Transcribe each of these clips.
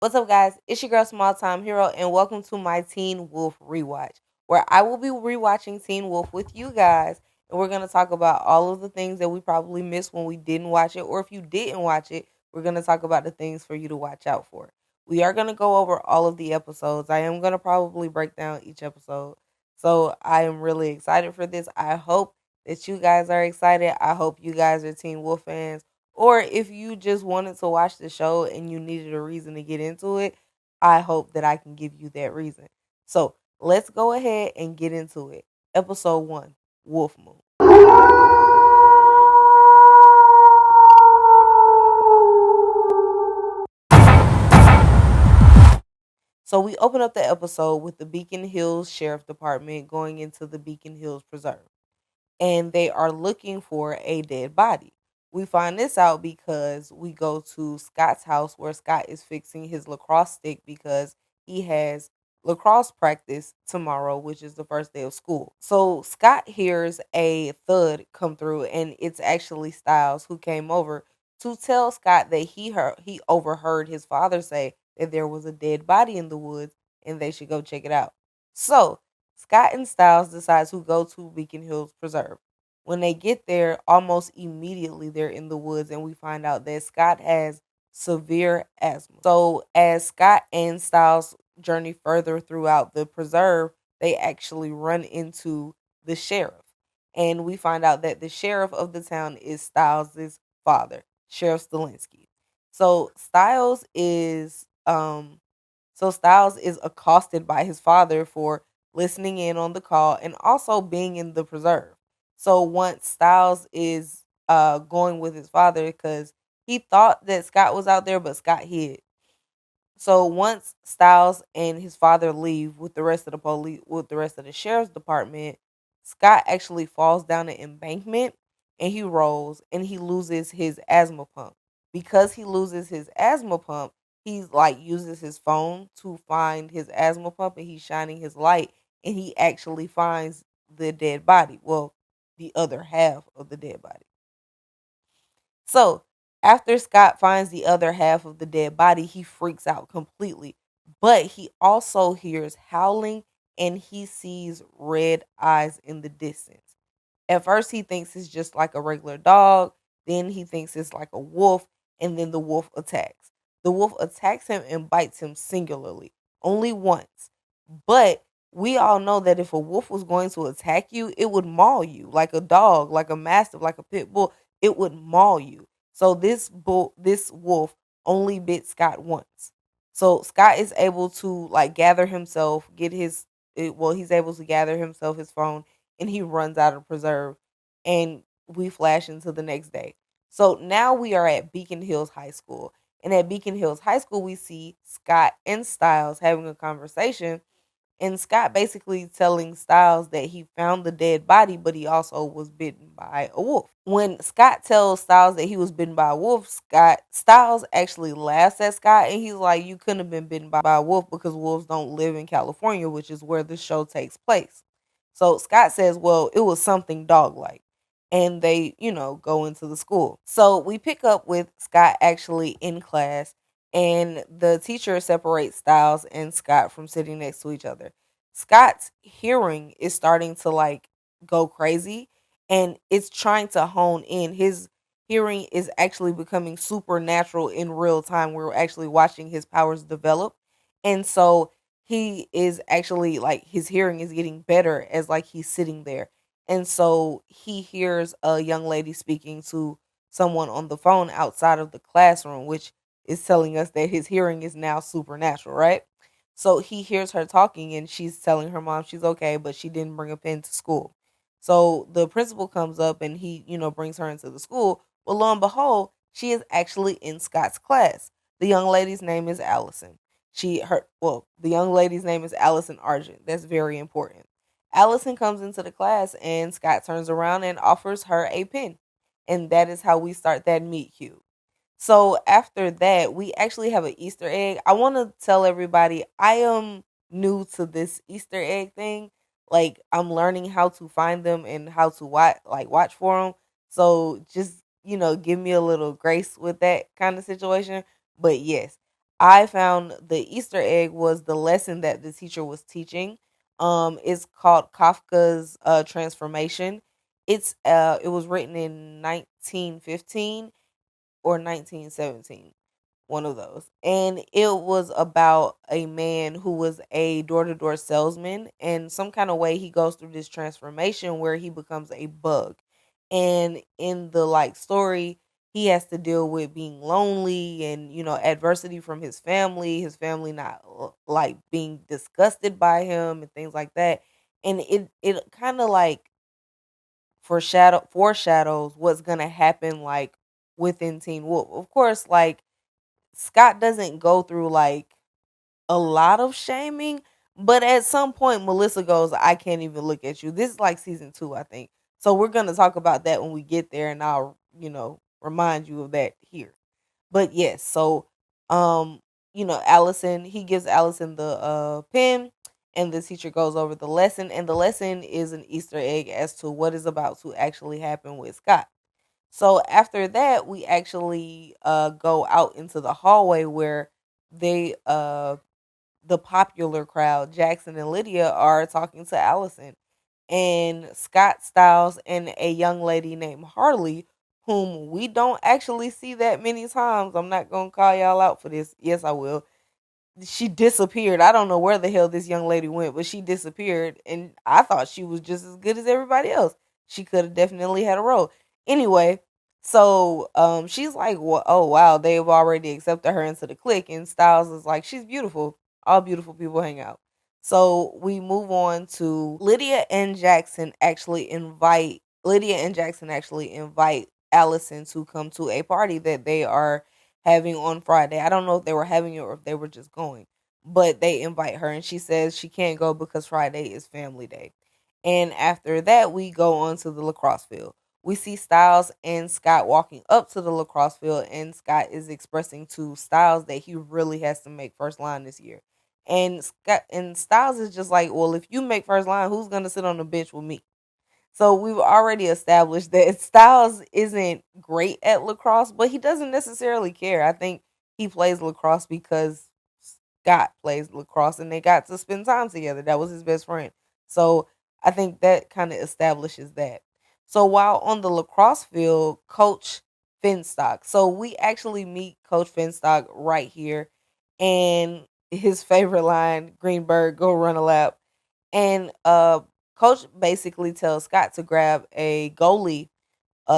What's up, guys? It's your girl, Small Time Hero, and welcome to my Teen Wolf Rewatch, where I will be rewatching Teen Wolf with you guys, and we're going to talk about all of the things that we probably missed when we didn't watch it, or if you didn't watch it, we're going to talk about the things for you to watch out for. We are going to go over all of the episodes. I am going to probably break down each episode, so I am really excited for this. I hope that you guys are excited. I hope you guys are Teen Wolf fans. Or if you just wanted to watch the show and you needed a reason to get into it, I hope that I can give you that reason. So let's go ahead and get into it. Episode 1, Wolf Moon. So we open up the episode with the Beacon Hills Sheriff Department going into the Beacon Hills Preserve, and they are looking for a dead body. We find this out because we go to Scott's house where Scott is fixing his lacrosse stick because he has lacrosse practice tomorrow, which is the first day of school. So Scott hears a thud come through, and it's actually Styles who came over to tell Scott that he overheard his father say that there was a dead body in the woods and they should go check it out. So Scott and Styles decide to go to Beacon Hills Preserve. When they get there, almost immediately they're in the woods, and we find out that Scott has severe asthma. So, as Scott and Styles journey further throughout the preserve, they actually run into the sheriff. And we find out that the sheriff of the town is Styles' father, Sheriff Stilinski. So Styles is accosted by his father for listening in on the call and also being in the preserve. So once Styles is going with his father because he thought that Scott was out there, but Scott hid. So once Styles and his father leave with the rest of the police, with the rest of the sheriff's department, Scott actually falls down an embankment and he rolls and he loses his asthma pump. Because he loses his asthma pump, he's like uses his phone to find his asthma pump and he's shining his light and he actually finds the dead body. Well, the other half of the dead body. So after Scott finds the other half of the dead body, he freaks out completely. But he also hears howling and he sees red eyes in the distance. At first, he thinks it's just like a regular dog. Then he thinks it's like a wolf. And then the wolf attacks. The wolf attacks him and bites him singularly, only once. But we all know that if a wolf was going to attack you, it would maul you like a dog, like a mastiff, like a pit bull. It would maul you. So this wolf only bit Scott once. So Scott is able to like gather himself, he's able to gather himself his phone, and he runs out of preserve. And we flash into the next day. So now we are at Beacon Hills High School. And at Beacon Hills High School, we see Scott and Styles having a conversation, and Scott basically telling Styles that he found the dead body, but he also was bitten by a wolf. When Scott tells Styles that he was bitten by a wolf, Styles actually laughs at Scott and he's like, "You couldn't have been bitten by a wolf because wolves don't live in California, which is where the show takes place." So Scott says, "Well, it was something dog-like." And they, go into the school. So we pick up with Scott actually in class, and the teacher separates Styles and Scott from sitting next to each other. Scott's hearing is starting to like go crazy and it's trying to hone in. His hearing is actually becoming supernatural in real time. We're actually watching his powers develop. And so he is actually like his hearing is getting better as like he's sitting there. And so he hears a young lady speaking to someone on the phone outside of the classroom, which is telling us that his hearing is now supernatural, right? So he hears her talking and she's telling her mom she's okay, but she didn't bring a pen to school. So the principal comes up and he, brings her into the school. Well, lo and behold, she is actually in Scott's class. The young lady's name is Allison. The young lady's name is Allison Argent. That's very important. Allison comes into the class and Scott turns around and offers her a pen. And that is how we start that meet cute. So after that, we actually have an Easter egg. I want to tell everybody I am new to this Easter egg thing. Like I'm learning how to find them and how to watch for them. So just, give me a little grace with that kind of situation. But yes, I found the Easter egg was the lesson that the teacher was teaching. It's called Kafka's Transformation. It was written in 1915 or 1917, one of those. And it was about a man who was a door-to-door salesman, and some kind of way he goes through this transformation where he becomes a bug. And in the like story, he has to deal with being lonely and adversity from his family not like being disgusted by him and things like that. And it kind of like foreshadows what's gonna happen like within Teen Wolf. Of course, like Scott doesn't go through like a lot of shaming, but at some point Melissa goes, "I can't even look at you." This is like season 2, I think. So we're gonna talk about that when we get there, and I'll remind you of that here. But yes, so Allison, he gives Allison the pen, and the teacher goes over the lesson, and the lesson is an Easter egg as to what is about to actually happen with Scott. So after that, we actually go out into the hallway where they the popular crowd, Jackson and Lydia, are talking to Allison. And Scott Styles and a young lady named Harley, whom we don't actually see that many times. I'm not gonna call y'all out for this. Yes, I will. She disappeared. I don't know where the hell this young lady went, but she disappeared, and I thought she was just as good as everybody else. She could have definitely had a role. Anyway, so she's like, well, "Oh wow, they've already accepted her into the clique," and Styles is like, "She's beautiful. All beautiful people hang out." So we move on to Lydia and Jackson actually invite Allison to come to a party that they are having on Friday. I don't know if they were having it or if they were just going, but they invite her, and she says she can't go because Friday is family day. And after that, we go on to the lacrosse field. We see Styles and Scott walking up to the lacrosse field, and Scott is expressing to Styles that he really has to make first line this year. And Styles is just like, "Well, if you make first line, who's gonna sit on the bench with me?" So we've already established that Styles isn't great at lacrosse, but he doesn't necessarily care. I think he plays lacrosse because Scott plays lacrosse and they got to spend time together. That was his best friend. So I think that kind of establishes that. So while on the lacrosse field, Coach Finstock. So we actually meet Coach Finstock right here, and his favorite line, Greenberg, go run a lap. And coach basically tells Scott to grab a goalie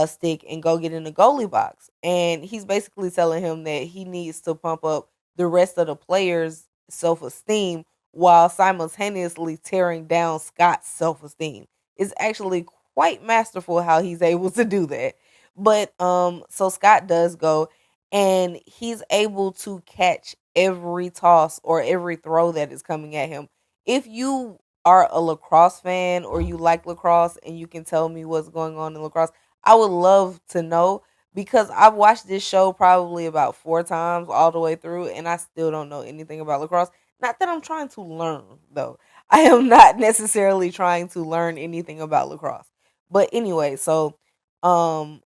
stick and go get in the goalie box. And he's basically telling him that he needs to pump up the rest of the players' self esteem while simultaneously tearing down Scott's self esteem. It's actually quite masterful how he's able to do that. But so Scott does go, and he's able to catch every toss or every throw that is coming at him. If you are a lacrosse fan or you like lacrosse and you can tell me what's going on in lacrosse, I would love to know, because I've watched this show probably about 4 times all the way through, and I still don't know anything about lacrosse. Not that I'm trying to learn, though. I am not necessarily trying to learn anything about lacrosse. But anyway, so um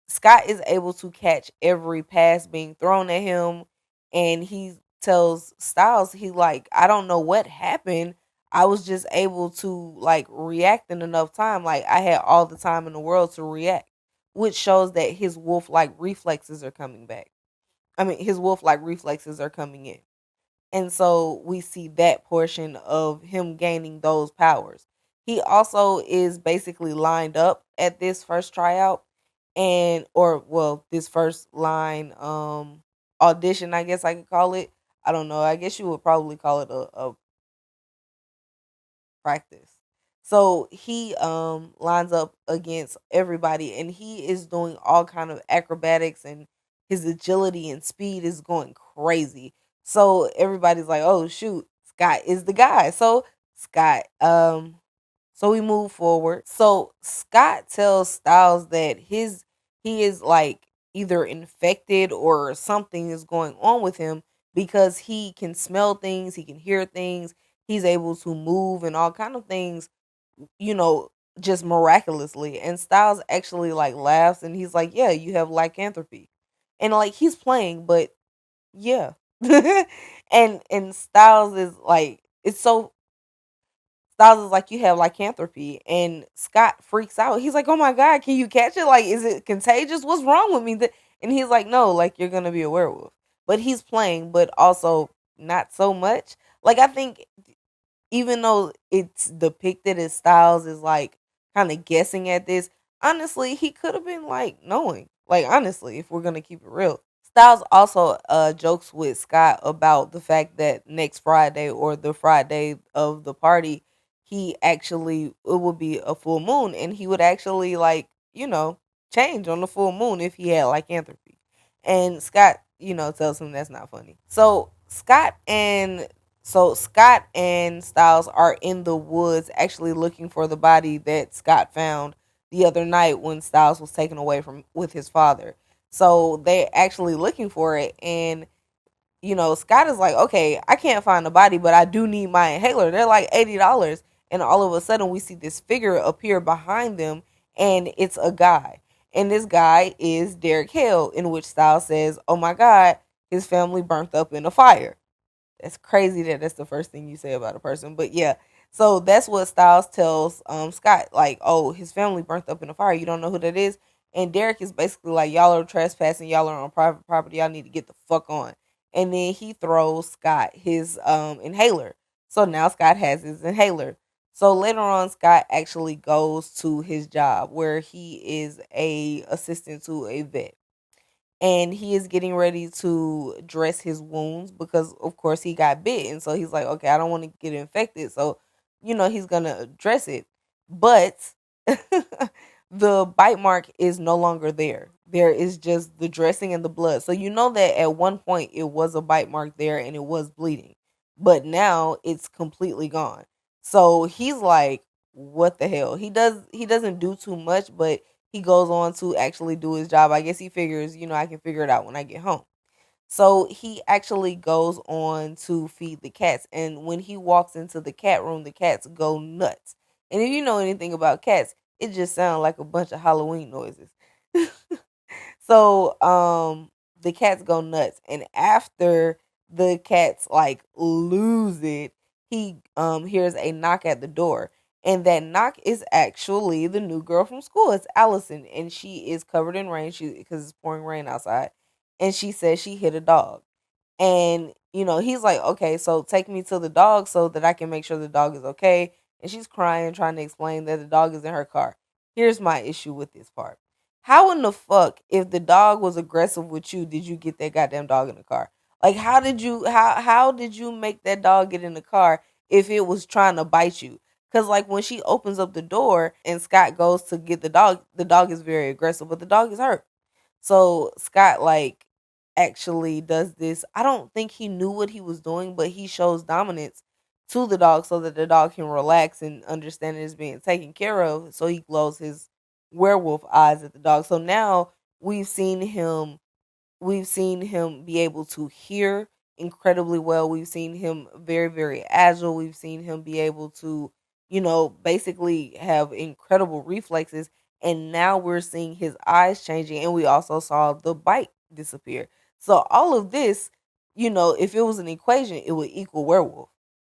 Scott is able to catch every pass being thrown at him, and he tells Styles, he like, "I don't know what happened. I was just able to like react in enough time. Like I had all the time in the world to react," which shows that his wolf like reflexes are coming back. I mean, his wolf like reflexes are coming in. And so we see that portion of him gaining those powers. He also is basically lined up at this first tryout, and or well, this first line audition, I guess I could call it. I don't know. I guess you would probably call it a practice. So he lines up against everybody, and he is doing all kind of acrobatics, and his agility and speed is going crazy. So everybody's like, "Oh shoot, Scott is the guy." So Scott so we move forward. So Scott tells Styles that his he is like either infected or something is going on with him, because he can smell things, he can hear things, he's able to move and all kind of things, you know, just miraculously. And Styles actually like laughs and he's like, "Yeah, you have lycanthropy." And like he's playing, but yeah. And Styles is like, it's so, Styles is like, you have lycanthropy, and Scott freaks out. He's like, oh my god, can you catch it? Like, is it contagious? What's wrong with me? And he's like, no, like, you're gonna be a werewolf. But he's playing, but also not so much. Like, I think even though it's depicted as Styles is like kind of guessing at this, honestly, he could have been like knowing. Like, honestly, if we're gonna keep it real. Styles also jokes with Scott about the fact that next Friday, or the Friday of the party, he actually, it would be a full moon, and he would actually, like, change on the full moon if he had lycanthropy. And Scott, tells him that's not funny. So Scott and Styles are in the woods actually looking for the body that Scott found the other night when Styles was taken away from with his father. So they're actually looking for it, and Scott is like, okay, I can't find the body, but I do need my inhaler. They're like $80, and all of a sudden we see this figure appear behind them, and it's a guy, and this guy is Derek Hale, in which Styles says, "Oh my God, his family burnt up in a fire." That's crazy that that's the first thing you say about a person. But yeah, so that's what Styles tells Scott, like, oh, his family burnt up in a fire. You don't know who that is? And Derek is basically like, y'all are trespassing, y'all are on private property, y'all need to get the fuck on. And then he throws Scott his inhaler. So now Scott has his inhaler. So later on, Scott actually goes to his job where he is a assistant to a vet, and he is getting ready to dress his wounds because of course he got bit, and so he's like, okay, I don't want to get infected, so he's gonna dress it. But the bite mark is no longer there. There is just the dressing and the blood, so you know that at one point it was a bite mark there and it was bleeding, but now it's completely gone. So he's like, what the hell? He doesn't do too much, but he goes on to actually do his job. I guess he figures, I can figure it out when I get home. So he actually goes on to feed the cats. And when he walks into the cat room, the cats go nuts. And if you know anything about cats, it just sounds like a bunch of Halloween noises. So the cats go nuts. And after the cats like lose it, he hears a knock at the door. And that knock is actually the new girl from school. It's Allison, and she is covered in rain. Because it's pouring rain outside, and she says she hit a dog. And he's like, okay, so take me to the dog so that I can make sure the dog is okay. And she's crying, trying to explain that the dog is in her car. Here's my issue with this part. How in the fuck, if the dog was aggressive with you, did you get that goddamn dog in the car? Like, how did you make that dog get in the car if it was trying to bite you? Because, like, when she opens up the door and Scott goes to get the dog is very aggressive, but the dog is hurt. So Scott, like, actually does this. I don't think he knew what he was doing, but he shows dominance to the dog so that the dog can relax and understand it is being taken care of. So he glows his werewolf eyes at the dog. So now we've seen him We've seen him be able to hear incredibly well. We've seen him very, very agile. We've seen him be able to, basically have incredible reflexes. And now we're seeing his eyes changing. And we also saw the bite disappear. So all of this, if it was an equation, it would equal werewolf.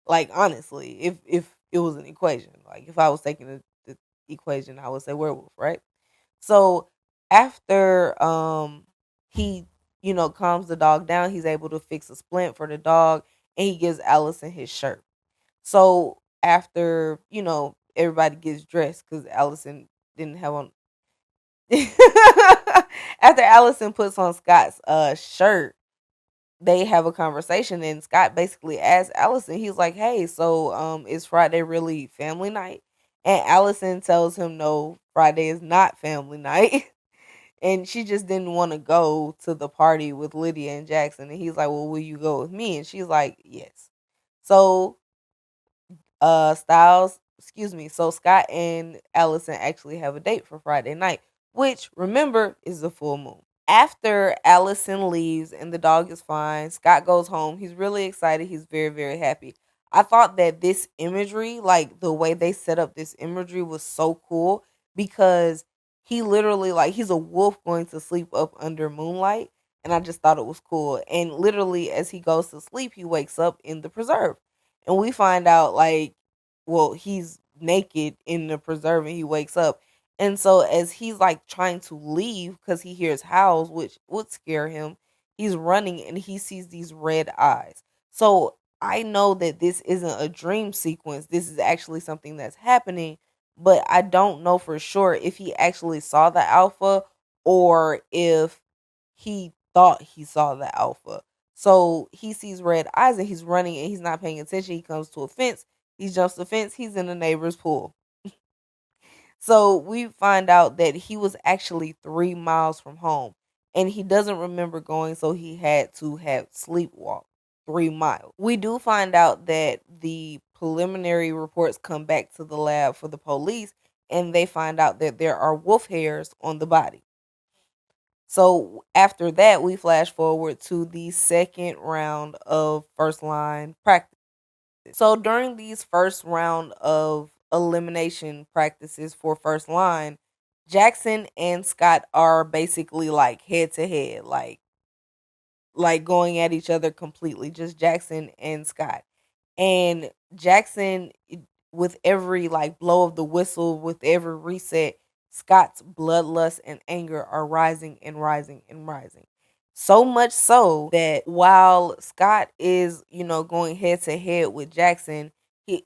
Like, honestly, if it was an equation, like if I was taking the equation, I would say werewolf, right? So after he calms the dog down, he's able to fix a splint for the dog, and he gives Allison his shirt. So after everybody gets dressed because Allison didn't have on. After Allison puts on Scott's shirt, they have a conversation, and Scott basically asks Allison, he's like, hey, so is Friday really family night? And Allison tells him no, Friday is not family night. And she just didn't want to go to the party with Lydia and Jackson. And he's like, well, will you go with me? And she's like, yes. So so Scott and Allison actually have a date for Friday night, which, remember, is the full moon. After Allison leaves and the dog is fine, Scott goes home. He's really excited. He's very, very happy. I thought that this imagery, like the way they set up this imagery, was so cool because he literally, like, he's a wolf going to sleep up under moonlight. And I just thought it was cool. And literally, as he goes to sleep, he wakes up in the preserve. And we find out, like, well, he's naked in the preserve and he wakes up. And so, as he's like trying to leave because he hears howls, which would scare him, he's running and he sees these red eyes. So, I know that this isn't a dream sequence. This is actually something that's happening, but I don't know for sure if he actually saw the alpha or if he thought he saw the alpha. So he sees red eyes and he's running and he's not paying attention. He comes to a fence. He jumps the fence. He's in the neighbor's pool. So we find out that he was actually 3 miles from home and he doesn't remember going. So he had to have sleepwalk 3 miles. We do find out that the preliminary reports come back to the lab for the police and they find out that there are wolf hairs on the body. So after that, we flash forward to the second round of first line practice. So during these first round of elimination practices for first line, Jackson and Scott are basically like head to head, like going at each other completely, just Jackson and Scott. And Jackson, with every like blow of the whistle, with every reset, Scott's bloodlust and anger are rising and rising and rising. So much so that while Scott is, going head to head with Jackson,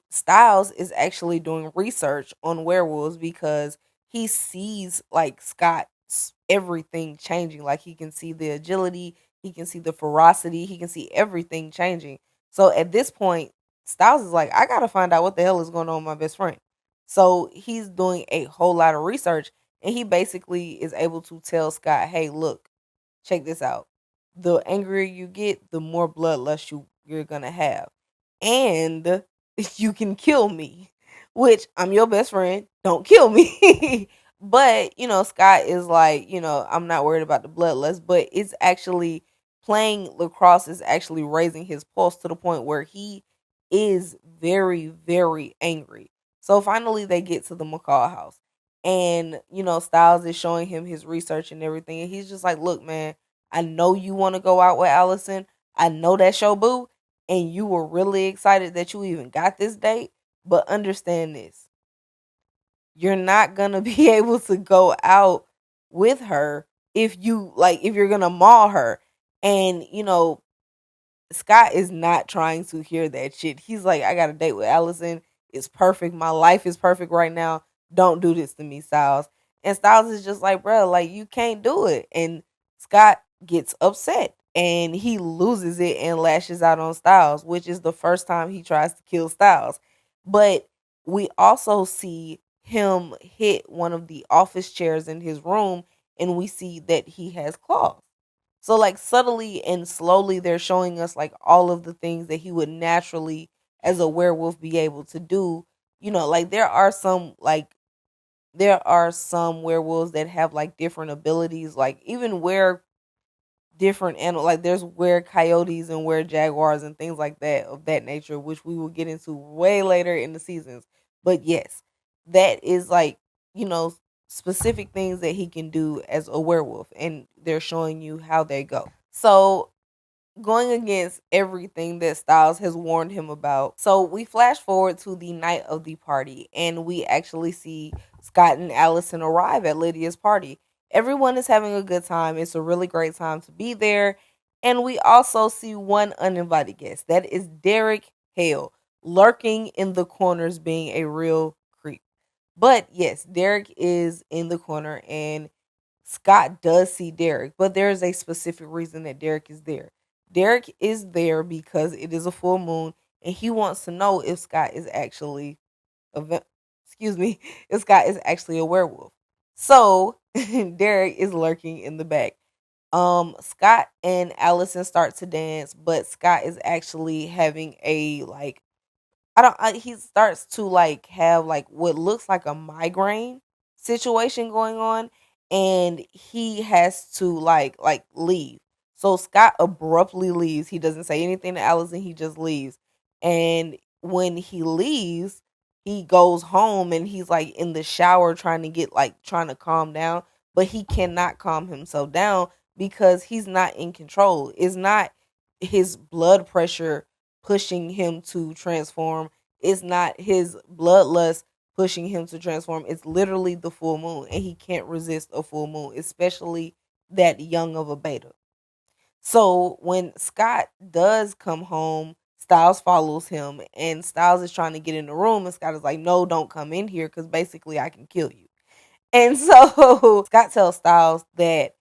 Styles is actually doing research on werewolves because he sees like Scott's everything changing. Like he can see the agility, he can see the ferocity, he can see everything changing. So at this point, Styles is like, I gotta find out what the hell is going on with my best friend. So he's doing a whole lot of research and he basically is able to tell Scott, hey, look, check this out. The angrier you get, the more bloodlust you're gonna have. And you can kill me. Which I'm your best friend. Don't kill me. But, Scott is like, I'm not worried about the bloodlust, but it's actually playing lacrosse is actually raising his pulse to the point where he is very, very angry. So finally they get to the McCall house. And, Styles is showing him his research and everything. And he's just like, look, man, I know you want to go out with Allison. I know that's your boo. And you were really excited that you even got this date. But understand this. You're not going to be able to go out with her if you're going to maul her. And, Scott is not trying to hear that shit. He's like, I got a date with Allison. It's perfect. My life is perfect right now. Don't do this to me, Styles. And Styles is just like, bro, like, you can't do it. And Scott gets upset and he loses it and lashes out on Styles, which is the first time he tries to kill Styles. But we also see him hit one of the office chairs in his room and we see that he has claws. So like subtly and slowly they're showing us like all of the things that he would naturally as a werewolf be able to do. Like there are some werewolves that have like different abilities, like even where different animals, like there's were coyotes and were jaguars and things like that of that nature, which we will get into way later in the seasons. But yes, that is like, you know, specific things that he can do as a werewolf, and they're showing you how they go. So going against everything that Styles has warned him about. So we flash forward to the night of the party, and we actually see Scott and Allison arrive at Lydia's party. Everyone is having a good time. It's a really great time to be there. And we also see one uninvited guest. That is Derek Hale, lurking in the corners, being a real creep. But yes, Derek is in the corner, and Scott does see Derek, but there is a specific reason that Derek is there. Derek is there because it is a full moon, and he wants to know if Scott is actually a excuse me, if Scott is actually a werewolf. So Derek is lurking in the back. Scott and Allison start to dance, but Scott is actually having a like he starts to like have like what looks like a migraine situation going on, and he has to like leave. So Scott abruptly leaves. He doesn't say anything to Allison, he just leaves. And when he leaves, he goes home and he's like in the shower trying to calm down, but he cannot calm himself down because he's not in control. It's not his blood pressure pushing him to transform. It's not his bloodlust pushing him to transform. It's literally the full moon, and he can't resist a full moon, especially that young of a beta. So when Scott does come home, Styles follows him, and Styles is trying to get in the room, and Scott is like, "No, don't come in here, because basically I can kill you." And so Scott tells Styles that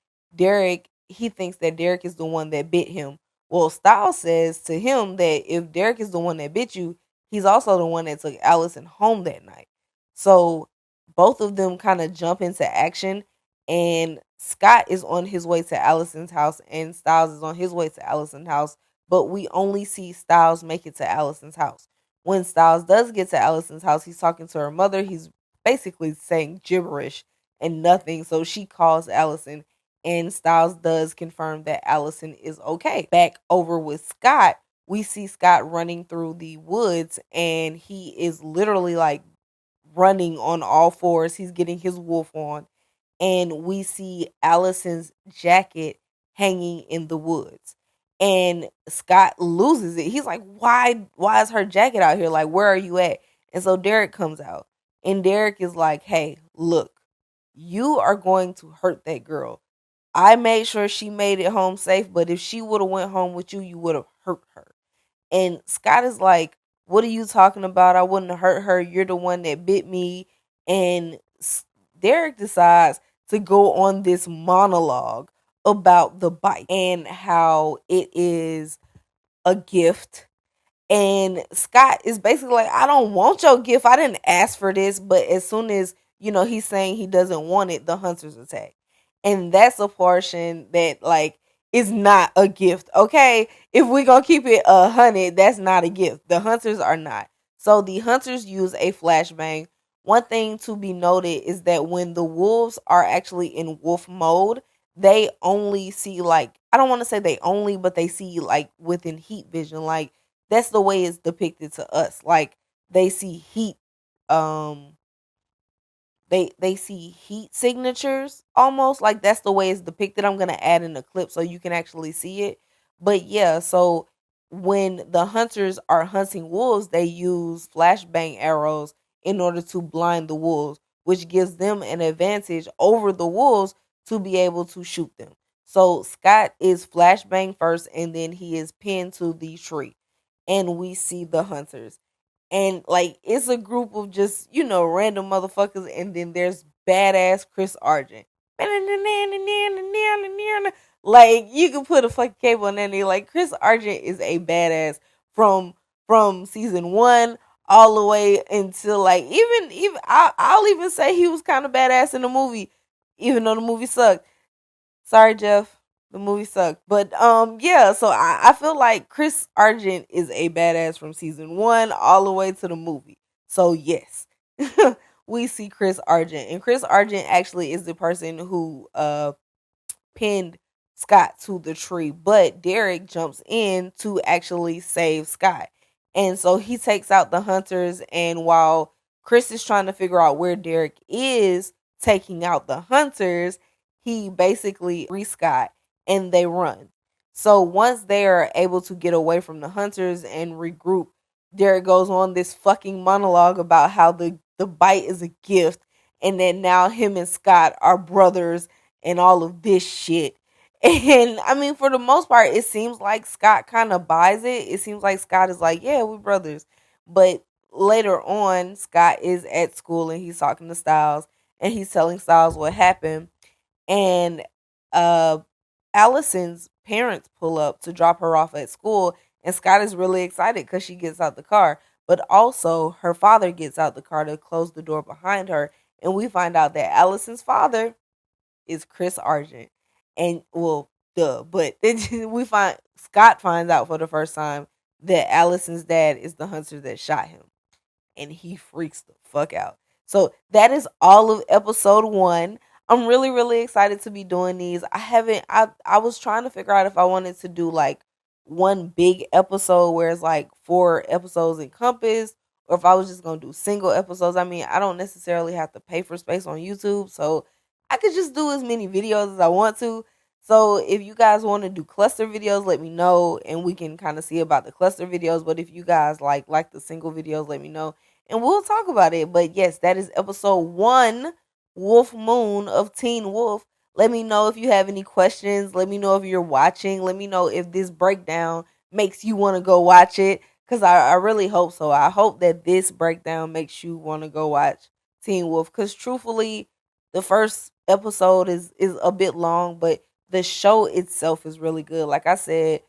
he thinks that Derek is the one that bit him. Well, Styles says to him that if Derek is the one that bit you, he's also the one that took Allison home that night. So both of them kind of jump into action, and Scott is on his way to Allison's house, and Styles is on his way to Allison's house, but we only see Styles make it to Allison's house. When Styles does get to Allison's house, he's talking to her mother. He's basically saying gibberish and nothing. So she calls Allison, and Styles does confirm that Allison is okay. Back over with Scott, we see Scott running through the woods, and he is literally like running on all fours. He's getting his wolf on, and we see Allison's jacket hanging in the woods. And Scott loses it. He's like, why is her jacket out here? Like, where are you at? And so Derek comes out. And Derek is like, "Hey, look, you are going to hurt that girl. I made sure she made it home safe, but if she would have went home with you, you would have hurt her." And Scott is like, "What are you talking about? I wouldn't have hurt her. You're the one that bit me." And Derek decides to go on this monologue about the bite and how it is a gift. And Scott is basically like, "I don't want your gift. I didn't ask for this." But as soon as, he's saying he doesn't want it, the hunters attack. And that's a portion that, like, is not a gift. Okay. If we gonna keep it 100, that's not a gift. The hunters are not. So the hunters use a flashbang. One thing to be noted is that when the wolves are actually in wolf mode, they only see, like, I don't want to say they only, but they see like within heat vision. Like, that's the way it's depicted to us. Like, they see heat, um they see heat signatures, almost like that's the way it's depicted. I'm gonna add in a clip so you can actually see it. But yeah, so when the hunters are hunting wolves, they use flashbang arrows in order to blind the wolves, which gives them an advantage over the wolves to be able to shoot them. So Scott is flashbang first, and then he is pinned to the tree, and we see the hunters. And like, it's a group of just, random motherfuckers, and then there's badass Chris Argent. Like, you can put a fucking cable on that. Like, Chris Argent is a badass from season 1 all the way until, like, even I'll even say he was kind of badass in the movie, even though the movie sucked. Sorry, Jeff. The movie sucked. But yeah, so I feel like Chris Argent is a badass from season 1 all the way to the movie. So yes. We see Chris Argent. And Chris Argent actually is the person who pinned Scott to the tree, but Derek jumps in to actually save Scott. And so he takes out the hunters, and while Chris is trying to figure out where Derek is taking out the hunters, he basically frees Scott, and they run. So once they are able to get away from the hunters and regroup, Derek goes on this fucking monologue about how the bite is a gift, and that now him and Scott are brothers and all of this shit. And I mean, for the most part, it seems like Scott kind of buys it. It seems like Scott is like, "Yeah, we're brothers." But later on, Scott is at school, and he's talking to Styles, and he's telling Styles what happened. And uh Allison's parents pull up to drop her off at school, and Scott is really excited because she gets out the car. But also, her father gets out the car to close the door behind her, and we find out that Allison's father is Chris Argent. And well, duh, but we find Scott finds out for the first time that Allison's dad is the hunter that shot him, and he freaks the fuck out. So that is all of episode 1. I'm really, really excited to be doing these. I was trying to figure out if I wanted to do like one big episode where it's like 4 episodes encompassed, or if I was just gonna do single episodes. I mean, I don't necessarily have to pay for space on YouTube, so I could just do as many videos as I want to. So if you guys want to do cluster videos, let me know, and we can kind of see about the cluster videos. But if you guys like the single videos, let me know, and we'll talk about it. But yes, that is episode 1, Wolf Moon of Teen Wolf. Let me know if you have any questions. Let me know if you're watching. Let me know if this breakdown makes you want to go watch it, because I really hope so. I hope that this breakdown makes you want to go watch Teen Wolf, because truthfully, the first episode is a bit long, but the show itself is really good. Like I said,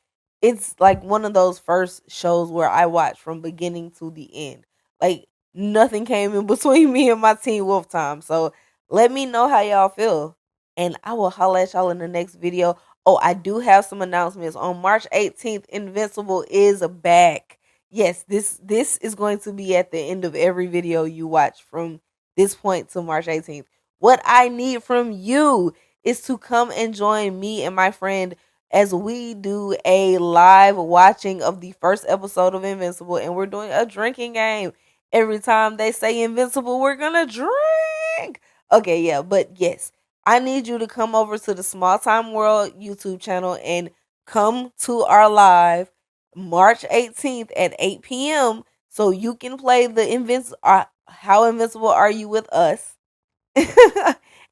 it's like one of those first shows where I watched from beginning to the end. Like nothing came in between me and my Teen Wolf time. So let me know how y'all feel, and I will holla at y'all in the next video. Oh, I do have some announcements. On March 18th, Invincible is back. Yes, this is going to be at the end of every video you watch from this point to March 18th. What I need from you is to come and join me and my friend as we do a live watching of the first episode of Invincible, and we're doing a drinking game. Every time they say Invincible, we're gonna drink. Okay, yeah, but yes, I need you to come over to the Small Time World YouTube channel and come to our live March 18th at 8 p.m. so you can play the How Invincible Are You with us?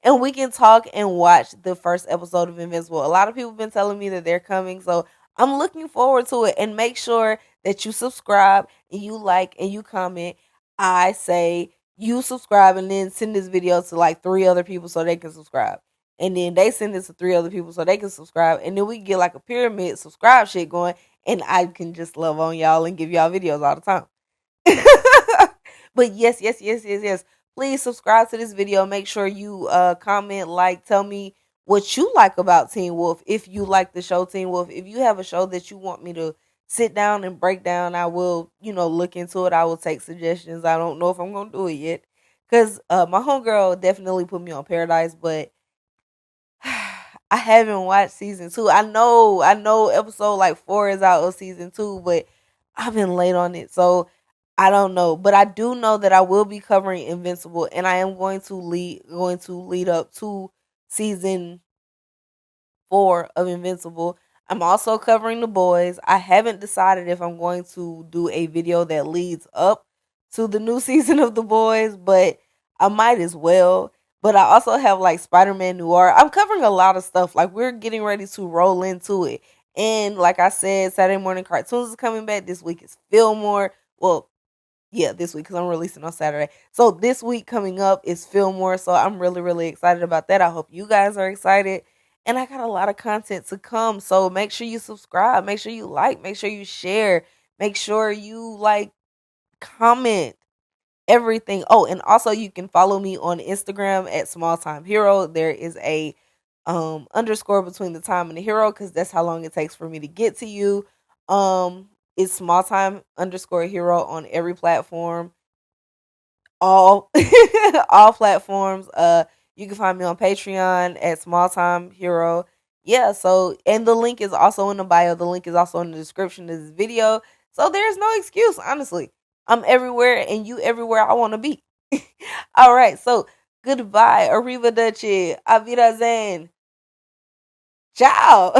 And we can talk and watch the first episode of Invincible. A lot of people have been telling me that they're coming, so I'm looking forward to it. And make sure that you subscribe and you like and you comment. I say you subscribe and then send this video to like 3 other people so they can subscribe. And then they send this to 3 other people so they can subscribe. And then we get like a pyramid subscribe shit going. And I can just love on y'all and give y'all videos all the time. But yes. Please subscribe to this video. Make sure you comment, like, tell me what you like about Teen Wolf. If you like the show Teen Wolf, if you have a show that you want me to sit down and break down, I will, look into it. I will take suggestions. I don't know if I'm gonna do it yet, because my homegirl definitely put me on Paradise, but I haven't watched season 2. I know episode like 4 is out of season 2, but I've been late on it. So I don't know. But I do know that I will be covering Invincible, and I am going to lead up to season 4 of Invincible. I'm also covering The Boys. I haven't decided if I'm going to do a video that leads up to the new season of The Boys, but I might as well. But I also have like Spider-Man Noir. I'm covering a lot of stuff. Like we're getting ready to roll into it. And like I said, Saturday morning cartoons is coming back. This week is Fillmore. Well, yeah, this week because I'm releasing on Saturday. So this week coming up is Fillmore. So I'm really, really excited about that. I hope you guys are excited. And I got a lot of content to come. So make sure you subscribe. Make sure you like. Make sure you share. Make sure you comment everything. Oh, and also you can follow me on Instagram at Small Time Hero. There is a underscore between the time and the hero because that's how long it takes for me to get to you. It's Small Time underscore hero on every platform. All all platforms. You can find me on Patreon at Small Time Hero. Yeah, so and the link is also in the bio. The link is also in the description of this video. So there's no excuse, honestly. I'm everywhere and you everywhere I want to be. All right, so goodbye. Arrivederci. Auf Wiedersehen. Ciao.